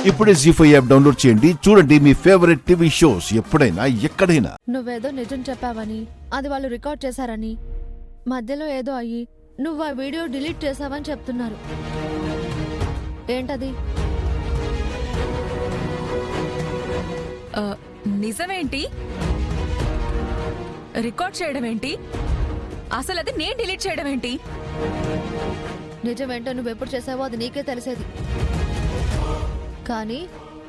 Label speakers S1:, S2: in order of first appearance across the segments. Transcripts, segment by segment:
S1: ఇప్పుడే జీ5 app download చేయండి. చూడండి మీ ఫేవరెట్ టీవీ షోస్ ఎప్పుడైనా ఎక్కడైనా.
S2: నువ్వేదో నిజం చెప్పావని, అది వాళ్ళు రికార్డ్ చేశారని, మధ్యలో ఏదో అయ్యి నువ్వు ఆ వీడియో డిలీట్ చేసావని చెప్తున్నారు. ఏంటది?
S3: నిజమేంటి? రికార్డ్ చేయడం ఏంటి? అసలు అది నేను డిలీట్ చేయడం ఏంటి?
S2: నిజమేంటో నువ్వెప్పుడు చేసావో అది నీకే తెలిసేది. కానీ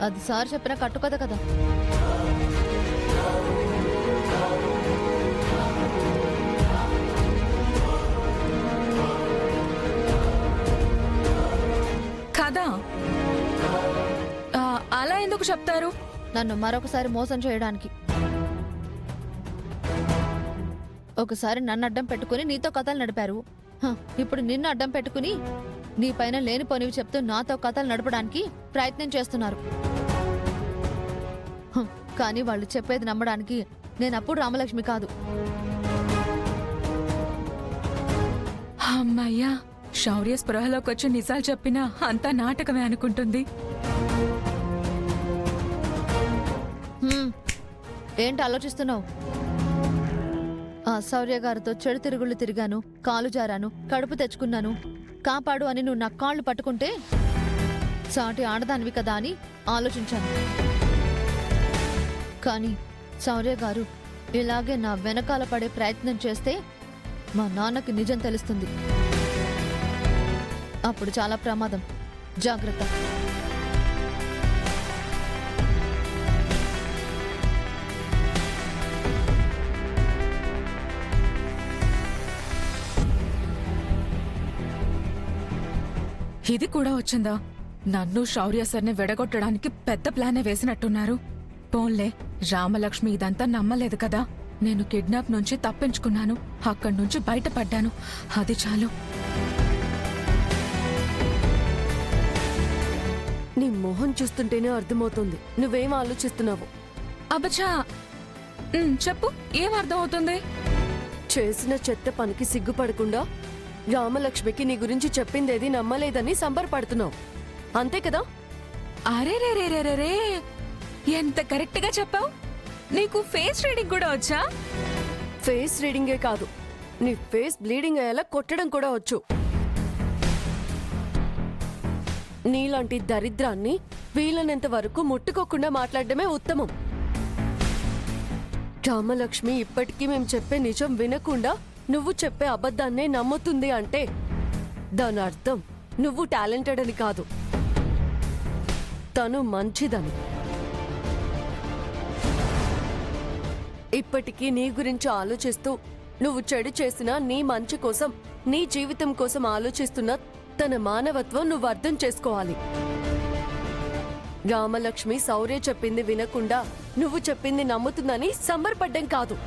S2: అది సార్ చెప్పిన కట్టుకథ కదా.
S3: కదా అలా ఎందుకు చెప్తారు?
S2: నన్ను మరొకసారి మోసం చేయడానికి. ఒకసారి నన్ను అడ్డం పెట్టుకుని నీతో కథలు నడిపారు. ఇప్పుడు నిన్ను అడ్డం పెట్టుకుని నీ పైన లేనిపోనివి చెప్తూ నాతో కథలు నడపడానికి ప్రయత్నం చేస్తున్నారు. కానీ వాళ్ళు చెప్పేది నమ్మడానికి నేనప్పుడు రామలక్ష్మి కాదు.
S3: అమ్మయ్యా, శౌర్య స్పృహలోకి వచ్చి నిజాలు చెప్పినా అంతా నాటకమే అనుకుంటుంది.
S2: ఏంటి ఆలోచిస్తున్నావు? ఆ శౌర్య గారితో చెడు తిరుగుళ్ళు తిరిగాను, కాలు జారాను, కడుపు తెచ్చుకున్నాను, కాపాడు అని నువ్వు నా కాళ్ళు పట్టుకుంటే సాటి ఆడదానివి కదా అని ఆలోచించాను. కానీ శౌర్య గారు ఇలాగే నా వెనకాల పడే ప్రయత్నం చేస్తే మా నాన్నకి నిజం తెలుస్తుంది. అప్పుడు చాలా ప్రమాదం. జాగ్రత్త.
S3: ఇది కూడా వచ్చిందా? నన్ను శౌర్య సార్ని వెడగొట్టడానికి పెద్ద ప్లానే వేసినట్టున్నారు. పోన్లే, రామలక్ష్మి ఇదంతా నమ్మలేదు కదా. నేను కిడ్నాప్ నుంచి తప్పించుకున్నాను, అక్కడి నుంచి బయటపడ్డాను, అది చాలు.
S4: నీ మొహం చూస్తుంటేనే అర్థమవుతుంది నువ్వేం ఆలోచిస్తున్నావు.
S3: అబ్బచా, చెప్పు, ఏం అర్థమవుతుంది?
S4: చేసిన చెత్త పనికి సిగ్గుపడకుండా రామలక్ష్మికి నీ గురించి చెప్పిందేది నమ్మలేదని సంబరపడుతున్నావు, అంతే కదా?
S3: అరే రే రే రే రే, ఎంత కరెక్ట్ గా చెప్పావు. నీకు ఫేస్ రీడింగ్ కూడా వచ్చా?
S4: ఫేస్ రీడింగే కాదు, నీ ఫేస్ బ్లీడింగ్ అయ్యేలా కొట్టడం కూడా వచ్చు. నీలాంటి దరిద్రాన్ని వీలైనంత వరకు ముట్టుకోకుండా మాట్లాడడమే ఉత్తమం. రామలక్ష్మి ఇప్పటికీ మేము చెప్పే నిజం వినకుండా నువ్వు చెప్పే అబద్ధాన్నే నమ్ముతుంది అంటే దాని అర్థం నువ్వు టాలెంటెడ్ అని కాదు, తను మంచిదని. ఇప్పటికీ నీ గురించి ఆలోచిస్తూ నువ్వు చెడు చేసినా నీ మంచి కోసం, నీ జీవితం కోసం ఆలోచిస్తున్న తన మానవత్వం నువ్వు అర్థం చేసుకోవాలి. రామలక్ష్మి శౌర్య చెప్పింది వినకుండా నువ్వు చెప్పింది నమ్ముతుందని సంబరపడ్డం కాదు.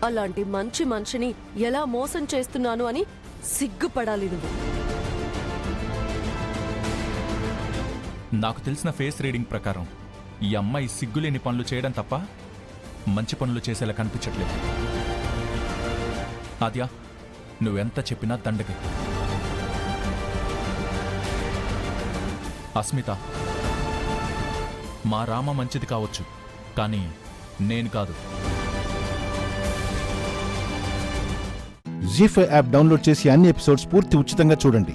S4: అలాంటి మంచి మనిషిని ఎలా మోసం చేస్తున్నాను అని సిగ్గుపడాలి నువ్వు.
S5: నాకు తెలిసిన ఫేస్ రీడింగ్ ప్రకారం ఈ అమ్మాయి సిగ్గులేని పనులు చేయడం తప్ప మంచి పనులు చేసేలా కనిపించట్లేదు. ఆద్యా, నువ్వెంత చెప్పినా దండగ. అస్మిత, మా రామ మంచిది కావచ్చు, కానీ నేను కాదు.
S1: జీ5 యాప్ డౌన్లోడ్ చేసి అన్ని ఎపిసోడ్స్ పూర్తి ఉచితంగా చూడండి.